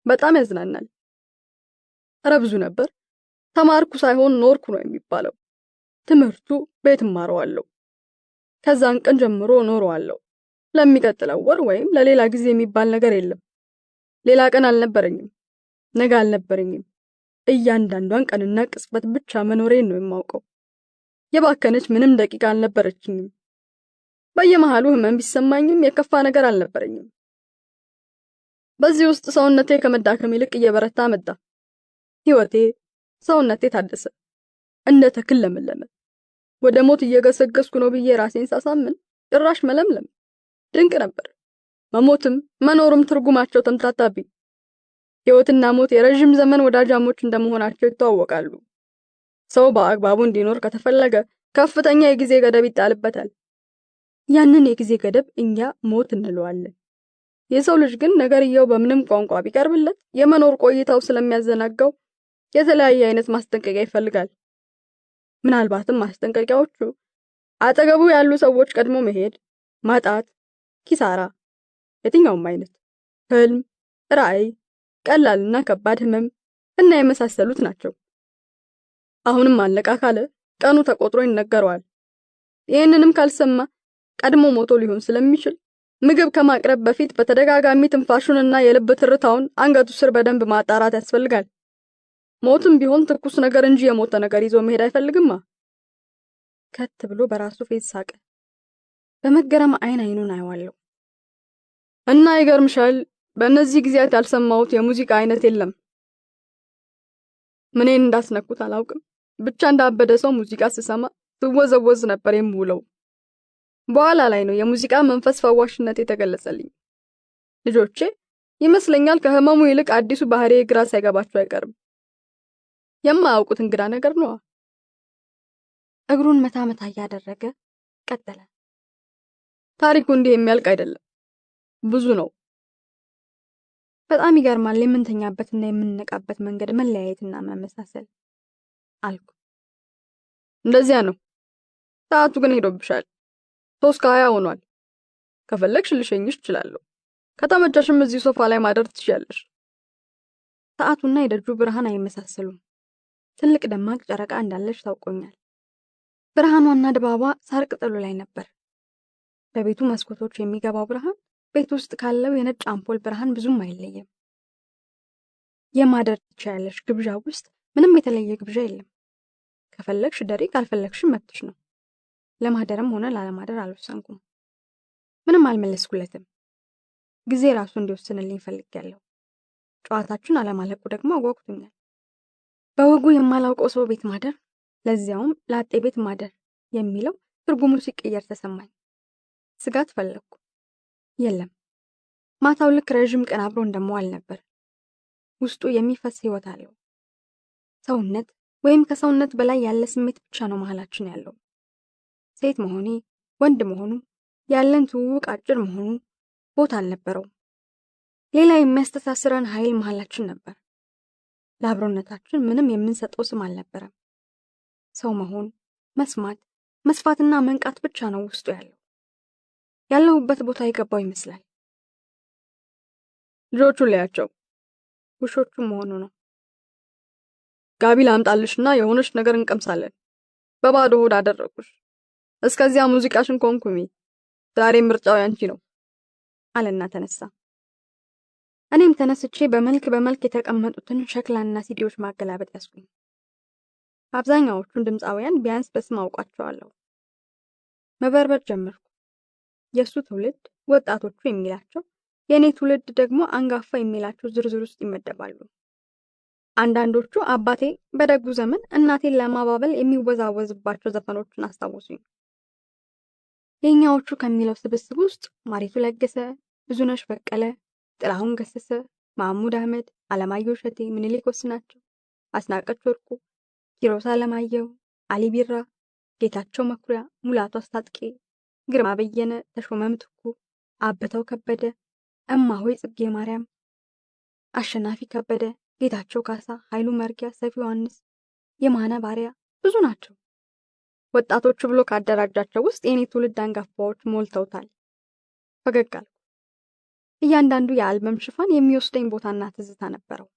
S6: በጣም ያዝናናል። ኧረ ብዙ ነበር። ተማርኩ ሳይሆን ኖርኩ ነው የሚባለው። ትምህርቱ ቤት እማረዋለሁ። ከዛን ቀን ጀምሮ ኖረዋለሁ። ለሚቀጥለው ወር ወይም ለሌላ ጊዜ የሚባል ነገር የለም። ሌላ ቀን አልነበረኝም፣ ነገ አልነበረኝም። እያንዳንዷን ቀንና ቅጽበት ብቻ መኖሬን ነው የማውቀው። የባከነች ምንም ደቂቃ አልነበረችኝም። በየመሃሉ ህመም ቢሰማኝም የከፋ ነገር አልነበረኝም። በዚህ ውስጥ ሰውነቴ ከመዳከም ይልቅ እየበረታ መጣ። ህይወቴ፣ ሰውነቴ ታደሰ፣ እንደ ተክል ለመለመ። ወደ ሞት እየገሰገስኩ ነው ብዬ ራሴን ሳሳምን ጭራሽ መለምለም። ድንቅ ነበር። መሞትም መኖሩም ትርጉማቸው ተምታታብኝ። ህይወትና ሞት የረጅም ዘመን ወዳጃሞች እንደመሆናቸው ይተዋወቃሉ። ሰው በአግባቡ እንዲኖር ከተፈለገ ከፍተኛ የጊዜ ገደብ ይጣልበታል። ያንን የጊዜ ገደብ እኛ ሞት እንለዋለን። የሰው ልጅ ግን ነገርየው በምንም ቋንቋ ቢቀርብለት የመኖር ቆይታው ስለሚያዘናጋው የተለያየ አይነት ማስጠንቀቂያ ይፈልጋል። ምናልባትም ማስጠንቀቂያዎቹ አጠገቡ ያሉ ሰዎች ቀድሞ መሄድ፣ ማጣት፣ ኪሳራ፣ የትኛውም አይነት ህልም፣ ራዕይ፣ ቀላልና ከባድ ህመም እና የመሳሰሉት ናቸው። አሁንም አለቃ ካለ ቀኑ ተቆጥሮ ይነገረዋል። ይህንንም ካልሰማ ቀድሞ ሞቶ ሊሆን ስለሚችል ምግብ ከማቅረብ በፊት በተደጋጋሚ ትንፋሹንና የልብ ትርታውን አንገቱ ስር በደንብ ማጣራት ያስፈልጋል። ሞትም ቢሆን ትኩስ ነገር እንጂ የሞተ ነገር ይዞ መሄድ አይፈልግማ። ከት ብሎ በራሱ ፌዝ ሳቀ። በመገረም አይኑን አየዋለሁ። እና ይገርምሻል፣ በእነዚህ ጊዜያት ያልሰማሁት የሙዚቃ አይነት የለም። ምኔን እንዳስነኩት አላውቅም። ብቻ እንዳበደ ሰው ሙዚቃ ስሰማ ትወዘወዝ ነበር የምውለው። በኋላ ላይ ነው የሙዚቃ መንፈስ ፈዋሽነት የተገለጸልኝ። ልጆቼ ይመስለኛል ከህመሙ ይልቅ አዲሱ ባህሪ ግራ ሳይገባቸው አይቀርም። የማያውቁት እንግዳ ነገር ነው።
S2: እግሩን መታ መታ እያደረገ ቀጠለ።
S6: ታሪኩ እንዲህ የሚያልቅ አይደለም፣ ብዙ ነው።
S2: በጣም ይገርማል የምንተኛበትና የምንነቃበት መንገድ መለያየትና መመሳሰል አልኩ።
S6: እንደዚያ ነው። ሰዓቱ ግን ሄዶብሻል። 3:20 ሆኗል። ከፈለግሽ ልሸኝሽ እችላለሁ። ከተመቸሽም እዚህ ሶፋ ላይ ማደር ትችያለሽ።
S2: ሰዓቱና የደጁ ብርሃን አይመሳሰሉም። ትልቅ ደማቅ ጨረቃ እንዳለች ታውቆኛል። ብርሃኗና ድባቧ ሳር ቅጠሉ ላይ ነበር። በቤቱ መስኮቶች የሚገባው ብርሃን ቤት ውስጥ ካለው የነጭ አምፖል ብርሃን ብዙም አይለየም። የማደር ትችያለሽ ግብዣ ውስጥ ምንም የተለየ ግብዣ የለም። ከፈለግሽ ደሪ፣ ካልፈለግሽ መብትሽ ነው። ለማደርም ሆነ ላለማደር አልወሰንኩም። ምንም አልመለስኩለትም። ጊዜ ራሱ እንዲወስንልኝ ፈልጌያለሁ። ጨዋታችን አለማለቁ ደግሞ አጓጉቶኛል። በወጉ የማላውቀው ሰው ቤት ማደር፣ ለዚያውም ላጤ ቤት ማደር የሚለው ትርጉሙ ሲቀየር ተሰማኝ። ስጋት ፈለግኩ። የለም፣ ማታው ልክ ረዥም ቀን አብሮ እንደመዋል ነበር። ውስጡ የሚፈስ ህይወት አለው። ሰውነት ወይም ከሰውነት በላይ ያለ ስሜት ብቻ ነው መሃላችን ያለው። ሴት መሆኔ ወንድ መሆኑ ያለን ትውውቅ አጭር መሆኑ ቦታ አልነበረውም። ሌላ የሚያስተሳስረን ኃይል መሃላችን ነበር። ለአብሮነታችን ምንም የምንሰጠው ስም አልነበረም። ሰው መሆን፣ መስማት፣ መስፋትና መንቃት ብቻ ነው ውስጡ ያለው። ያለሁበት ቦታ የገባው ይመስላል።
S6: ልጆቹን ለያቸው፣ ውሾቹ መሆኑ ነው። ጋቢ ላምጣልሽና የሆነች ነገር እንቀምሳለን። በባዶ ሆድ አደረኩሽ። እስከዚያ ሙዚቃሽን ኮንኩሚ። ዛሬ ምርጫው ያንቺ ነው አለና ተነሳ። እኔም ተነስቼ በመልክ የተቀመጡትን ሸክላና ሲዲዎች ማገላበጥ ያስኩኝ። አብዛኛዎቹን ድምፃውያን ቢያንስ በስም አውቃቸዋለሁ። መበርበር ጀመርኩ። የሱ ትውልድ ወጣቶቹ የሚላቸው፣ የኔ ትውልድ ደግሞ አንጋፋ የሚላቸው ዝርዝር ውስጥ ይመደባሉ።
S2: አንዳንዶቹ አባቴ በደጉ ዘመን እናቴን ለማባበል የሚወዛወዝባቸው ዘፈኖችን አስታወሱኝ። የኛዎቹ ከሚለው ስብስብ ውስጥ ማሪቱ ለገሰ፣ ብዙነሽ በቀለ፣ ጥላሁን ገሰሰ፣ ማህሙድ አህመድ፣ አለማየሁ እሸቴ፣ ምኒልክ ወስናቸው፣ አስናቀች ወርቁ፣ ኪሮስ አለማየሁ፣ አሊ ቢራ፣ ጌታቸው መኩሪያ፣ ሙላቱ አስታጥቄ፣ ግርማ በየነ፣ ተሾመ ምትኩ፣ አበተው ከበደ፣ እማሆይ ጽጌ ማርያም፣ አሸናፊ ከበደ፣ ጌታቸው ካሳ፣ ኃይሉ መርጊያ፣ ሰፊ ዮሐንስ፣ የማነ ባሪያ ብዙ ናቸው። ወጣቶቹ ብሎ ካደራጃቸው ውስጥ የኔ ትውልድ አንጋፋዎች ሞልተውታል። ፈገግ አልኩ። እያንዳንዱ የአልበም ሽፋን የሚወስደኝ ቦታና ትዝታ ነበረው።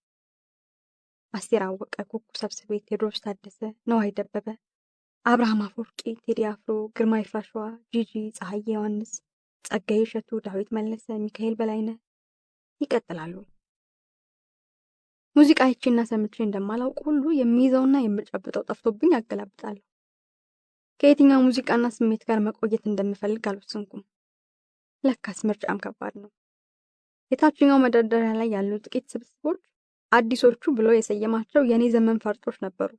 S2: አስቴር አወቀ፣ ኩኩ ሰብስቤ፣ ቴዎድሮስ ታደሰ፣ ነዋይ ደበበ፣ አብርሃም አፈወርቂ፣ ቴዲ አፍሮ፣ ግርማ ይፍራሸዋ፣ ጂጂ፣ ፀሐዬ ዮሐንስ፣ ጸጋዬ እሸቱ፣ ዳዊት መለሰ፣ ሚካኤል በላይነህ ይቀጥላሉ። ሙዚቃ አይቼና ሰምቼ እንደማላውቅ ሁሉ የሚይዘውና የምጨብጠው ጠፍቶብኝ አገላብጣለሁ። ከየትኛው ሙዚቃና ስሜት ጋር መቆየት እንደምፈልግ አልወሰንኩም። ለካስ ምርጫም ከባድ ነው። የታችኛው መደርደሪያ ላይ ያሉ ጥቂት ስብስቦች አዲሶቹ ብሎ የሰየማቸው የኔ ዘመን ፈርጦች ነበሩ።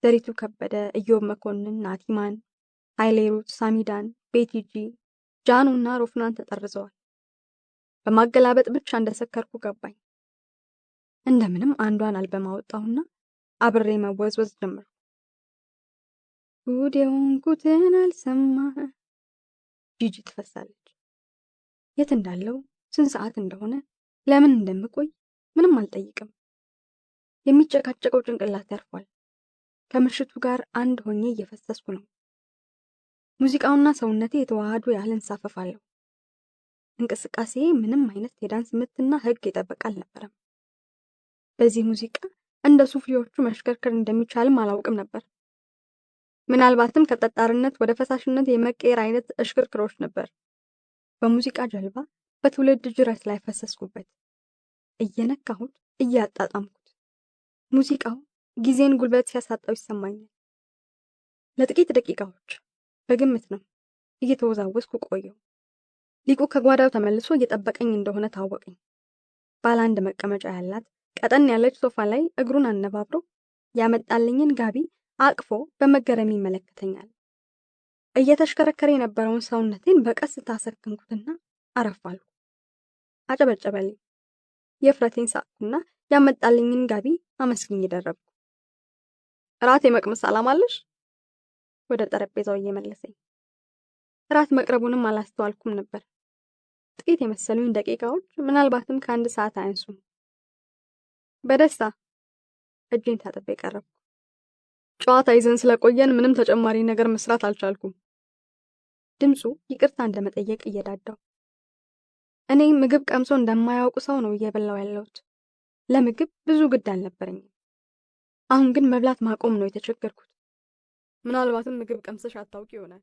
S2: ዘሪቱ ከበደ፣ ኢዮብ መኮንን፣ ናቲማን፣ ኃይሌ ሩት፣ ሳሚዳን፣ ቤቲጂ፣ ጃኑ እና ሮፍናን ተጠርዘዋል። በማገላበጥ ብቻ እንደሰከርኩ ገባኝ። እንደምንም አንዷን አልበም አወጣሁና አብሬ መወዝወዝ ጀመርኩ። ጉድ የሆንኩትን አልሰማ። ጂጂ ትፈሳለች። የት እንዳለው፣ ስንት ሰዓት እንደሆነ፣ ለምን እንደምቆይ ምንም አልጠይቅም። የሚጨቃጨቀው ጭንቅላት ያርፏል። ከምሽቱ ጋር አንድ ሆኜ እየፈሰስኩ ነው። ሙዚቃውና ሰውነቴ የተዋሃዱ ያህል እንሳፈፋለሁ። እንቅስቃሴ ምንም አይነት የዳንስ ምትና ህግ የጠበቀ አልነበረም። በዚህ ሙዚቃ እንደ ሱፊዎቹ መሽከርከር እንደሚቻልም አላውቅም ነበር። ምናልባትም ከጠጣርነት ወደ ፈሳሽነት የመቀየር አይነት እሽክርክሮች ነበር። በሙዚቃ ጀልባ በትውልድ ጅረት ላይ ፈሰስኩበት። እየነካሁት፣ እያጣጣምኩት። ሙዚቃው ጊዜን ጉልበት ሲያሳጣው ይሰማኛል። ለጥቂት ደቂቃዎች በግምት ነው እየተወዛወዝኩ ቆየው። ሊቁ ከጓዳው ተመልሶ እየጠበቀኝ እንደሆነ ታወቀኝ። ባለ አንድ መቀመጫ ያላት ቀጠን ያለች ሶፋ ላይ እግሩን አነባብሮ ያመጣልኝን ጋቢ አቅፎ በመገረም ይመለከተኛል። እየተሽከረከረ የነበረውን ሰውነቴን በቀስታ አሰከንኩትና አረፋልኩ። አጨበጨበልኝ። የፍረቴን ሳቅኩና ያመጣልኝን ጋቢ አመስግኝ ደረብኩ። ራት የመቅመስ ዓላማ አለሽ? ወደ ጠረጴዛው እየመለሰኝ። ራት መቅረቡንም አላስተዋልኩም ነበር። ጥቂት የመሰሉኝ ደቂቃዎች ምናልባትም ከአንድ ሰዓት አያንሱም። በደስታ እጄን ታጥቤ ቀረብኩ። ጨዋታ ይዘን ስለቆየን ምንም ተጨማሪ ነገር መስራት አልቻልኩም። ድምፁ ይቅርታ እንደመጠየቅ እየዳዳው። እኔ ምግብ ቀምሶ እንደማያውቁ ሰው ነው እየበላው ያለሁት። ለምግብ ብዙ ግድ አልነበረኝም። አሁን ግን መብላት ማቆም ነው የተቸገርኩት። ምናልባትም ምግብ ቀምሰሽ አታውቂ ይሆናል።